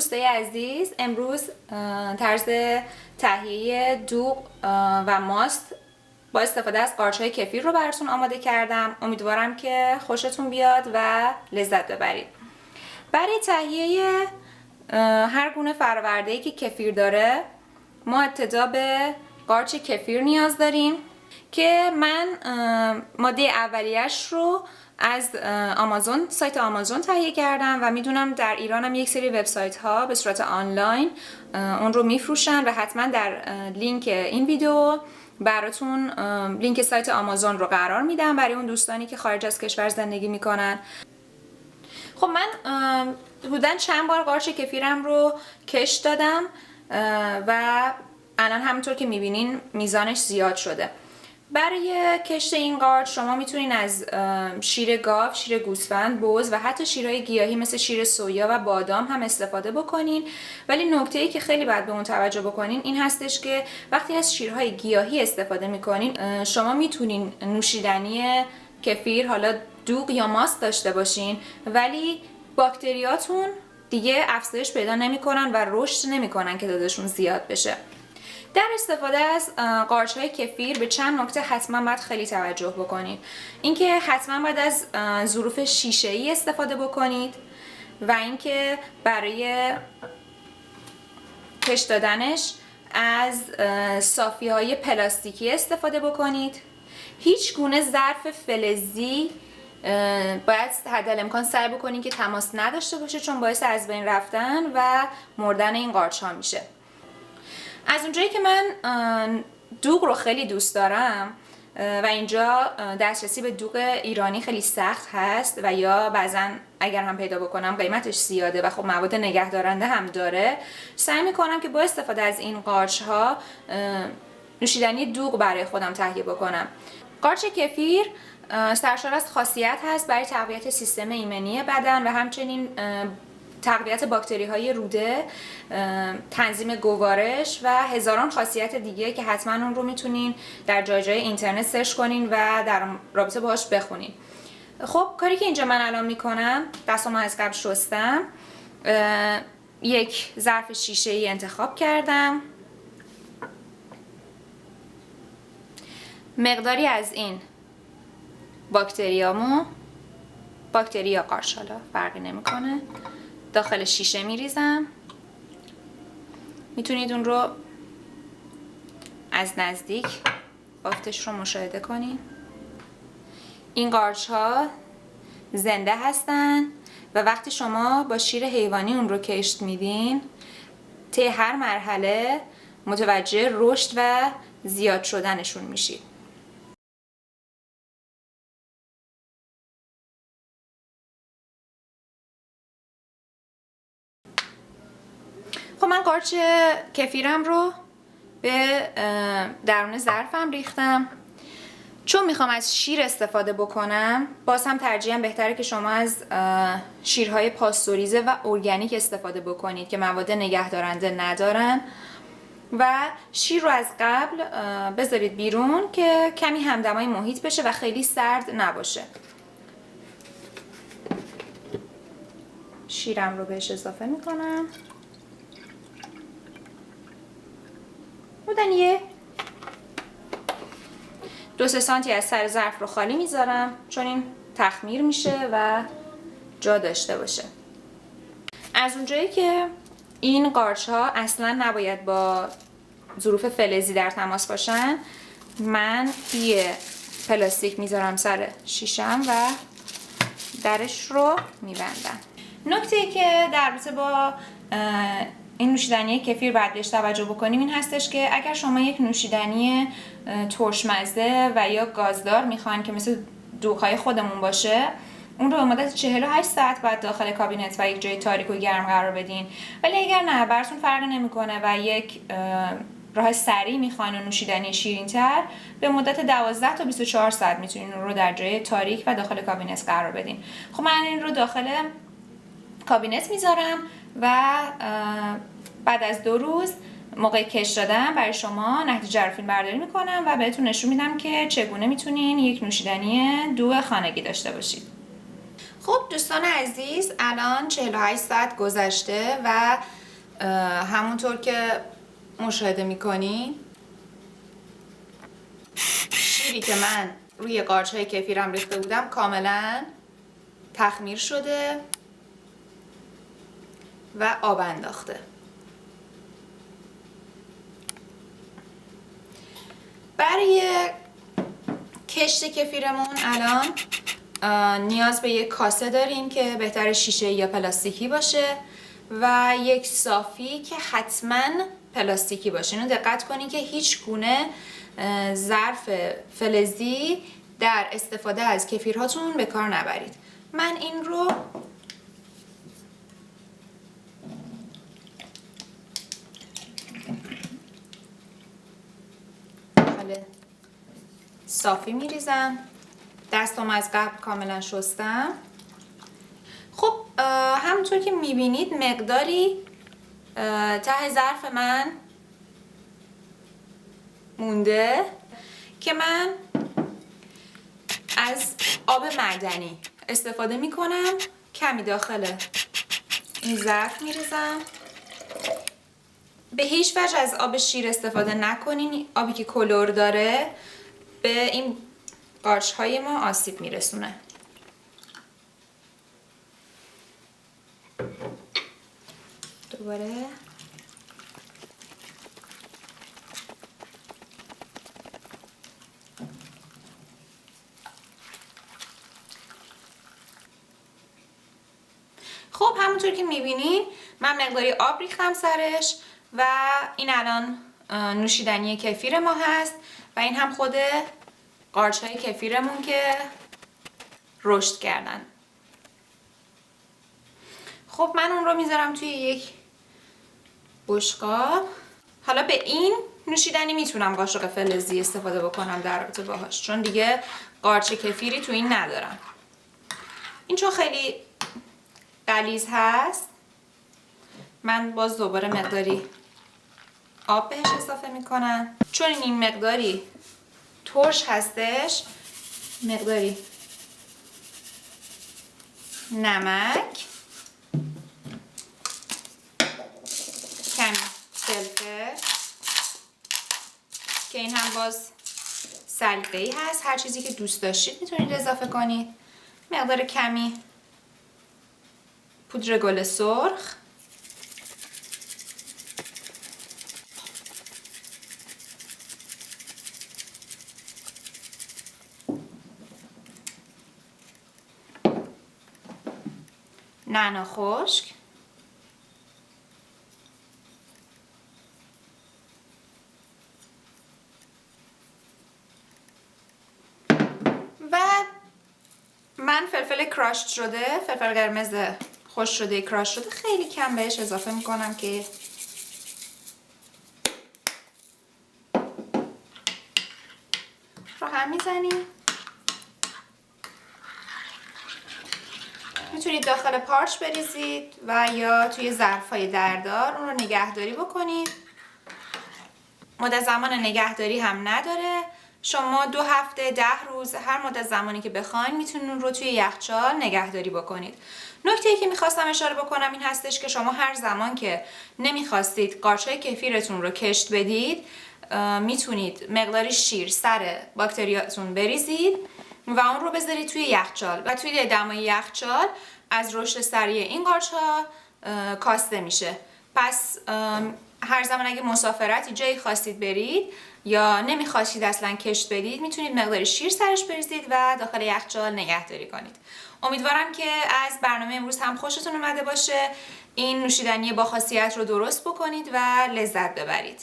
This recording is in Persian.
دوستای عزیز، امروز طرز تهیه دوغ و ماست با استفاده از قارچ‌های کفیر رو براتون آماده کردم. امیدوارم که خوشتون بیاد و لذت ببرید. برای تهیه هر گونه فرآورده‌ای که کفیر داره ما ابتدا به قارچ کفیر نیاز داریم که من ماده اولیه‌اش رو از آمازون، سایت آمازون تهیه کردم و میدونم در ایران هم یک سری وبسایت ها به صورت آنلاین اون رو میفروشن و حتما در لینک این ویدیو براتون لینک سایت آمازون رو قرار میدم برای اون دوستانی که خارج از کشور زندگی میکنن. خب من حدوداً چند بار قارچ کفیرم رو کش دادم و الان همونطور که میبینین میزانش زیاد شده. برای کشت این قارچ شما میتونین از شیر گاو، شیر گوسفند، بز و حتی شیرهای گیاهی مثل شیر سویا و بادام هم استفاده بکنین. ولی نکته‌ای که خیلی باید به اون توجه بکنین این هستش که وقتی از شیرهای گیاهی استفاده میکنین شما میتونین نوشیدنی کفیر، حالا دوغ یا ماست داشته باشین، ولی باکتریاتون دیگه افزایش پیدا نمیکنن و رشد نمیکنن که تعدادشون زیاد بشه. در استفاده از قارچ‌های کفیر به چند نکته حتما باید خیلی توجه بکنید. اینکه حتما باید از ظروف شیشه‌ای استفاده بکنید و اینکه برای کش دادنش از صافی‌های پلاستیکی استفاده بکنید. هیچ گونه ظرف فلزی باید حدالامکان سعی بکنید که تماس نداشته باشه، چون باعث از بین رفتن و مردن این قارچ‌ها میشه. از اونجایی که من دوغ رو خیلی دوست دارم و اینجا دسترسی به دوغ ایرانی خیلی سخت هست و یا بعضا اگر هم پیدا بکنم قیمتش زیاده و خب مواد نگهدارنده هم داره، سعی میکنم که با استفاده از این قارچ ها نوشیدنی دوغ برای خودم تهیه بکنم. قارچ کفیر سرشار از خاصیت هست برای تقویت سیستم ایمنی بدن و همچنین تقویت باکتری های روده، تنظیم گوارش و هزاران خاصیت دیگه که حتما اون رو میتونین در جای اینترنت سرچ کنین و در رابطه باهاش بخونین. خب کاری که اینجا من الان میکنم، دستامو از قبل شستم، یک ظرف شیشه‌ای انتخاب کردم، مقداری از این باکتری یا قارچ، حالا فرقی نمیکنه، داخل شیشه میریزم. میتونید اون رو از نزدیک بافتش رو مشاهده کنید. این قارچ ها زنده هستن و وقتی شما با شیر حیوانی اون رو کشت میدین، طی هر مرحله متوجه رشد و زیاد شدنشون میشید. خب من قارچ کفیرم رو به درون ظرفم ریختم. چون میخوام از شیر استفاده بکنم، باز هم ترجیحاً بهتره که شما از شیرهای پاستوریزه و ارگانیک استفاده بکنید که مواد نگهدارنده ندارن و شیر رو از قبل بذارید بیرون که کمی همدمای محیط بشه و خیلی سرد نباشه. شیرم رو بهش اضافه میکنم. بودن یه 2-3 سانتی از سر ظرف رو خالی میذارم چون این تخمیر میشه و جا داشته باشه. از اونجایی که این قارچ ها اصلا نباید با ظروف فلزی در تماس باشن، من یه پلاستیک میذارم سر شیشم و درش رو میبندم. نکته‌ای که در رابطه با این نوشیدنی کفیر باید بهش توجه بکنیم این هستش که اگر شما یک نوشیدنی ترشمزه و یا گازدار میخواین که مثل دوغ‌های خودمون باشه، اون رو به مدت 48 ساعت بعد داخل کابینت و یک جای تاریک و گرم قرار بدین. ولی اگر نه، براتون فرقی نمیکنه و یک راه سریع میخواین و نوشیدنی شیرین‌تر، به مدت 12 تا 24 ساعت میتونین اون رو در جای تاریک و داخل کابینت قرار بدین. خب من این رو داخل کابینت میذارم و بعد از 2 روز موقع کش دادن برای شما نتیجه رو فیلم برداری میکنم و بهتون نشون میدم که چگونه میتونین یک نوشیدنی دوغ خانگی داشته باشید. خب دوستان عزیز، الان 48 ساعت گذشته و همونطور که مشاهده میکنین شیری که من روی قارچ‌های کفیرم ریخته بودم کاملا تخمیر شده و آب انداخته. برای کشت کفیرمون الان نیاز به یک کاسه داریم که بهتر شیشه یا پلاستیکی باشه و یک صافی که حتما پلاستیکی باشه. اینو دقت کنین که هیچ گونه ظرف فلزی در استفاده از کفیرهاتون به کار نبرید. من این رو صافی میریزم. دستم از قبل کاملا شستم. خب همونطور که میبینید مقداری ته ظرف من مونده که من از آب معدنی استفاده میکنم. کمی داخل این ظرف میریزم. به هیچ وجه از آب شیر استفاده نکنین. آبی که کلور داره به این قارچ های ما آسیب میرسونه. دوباره خب همونطور که میبینین من مقداری آب ریختم سرش و این الان نوشیدنی کفیر ما هست و این هم خود قارچ های کفیرمون که رشد کردن. خب من اون رو میذارم توی یک بشقاب. حالا به این نوشیدنی میتونم قاشق فلزی استفاده بکنم در رابطه باهاش، چون دیگه قارچ کفیری تو این ندارم. این چون خیلی غلیظ هست من باز دوباره مقداری آب بهش اضافه میکنم. چون این مقداری ترش هستش مقداری نمک، کمی فلفل که این هم باز سلیقه‌ای هست، هر چیزی که دوست داشتید میتونید اضافه کنید. مقدار کمی پودر گل سرخ، نعنا خشک و من فلفل کراشت شده، فلفل قرمز خوش شده کراش شده خیلی کم بهش اضافه میکنم که رو هم میزنیم. میتونید داخل پارچ بریزید و یا توی ظرف‌های دردار اون رو نگهداری بکنید. مدت زمان نگهداری هم نداره. شما 2 هفته 10 روز هر مدت زمانی که بخواید میتونید اون رو توی یخچال نگهداری بکنید. نکته‌ای که میخواستم اشاره بکنم این هستش که شما هر زمان که نمیخواستید قارچ‌های کفیرتون رو کشت بدید میتونید مقداری شیر سر باکتریاتون بریزید و اون رو بذارید توی یخچال و توی دمای یخچال از رشد سریع این قارچ‌ها کاسته میشه. پس هر زمان اگه مسافرتی جایی خواستید برید یا نمیخواستید اصلا کشت بدید میتونید مقداری شیر سرش بریزید و داخل یخچال نگهداری کنید. امیدوارم که از برنامه امروز هم خوشتون اومده باشه. این نوشیدنی با خاصیت رو درست بکنید و لذت ببرید.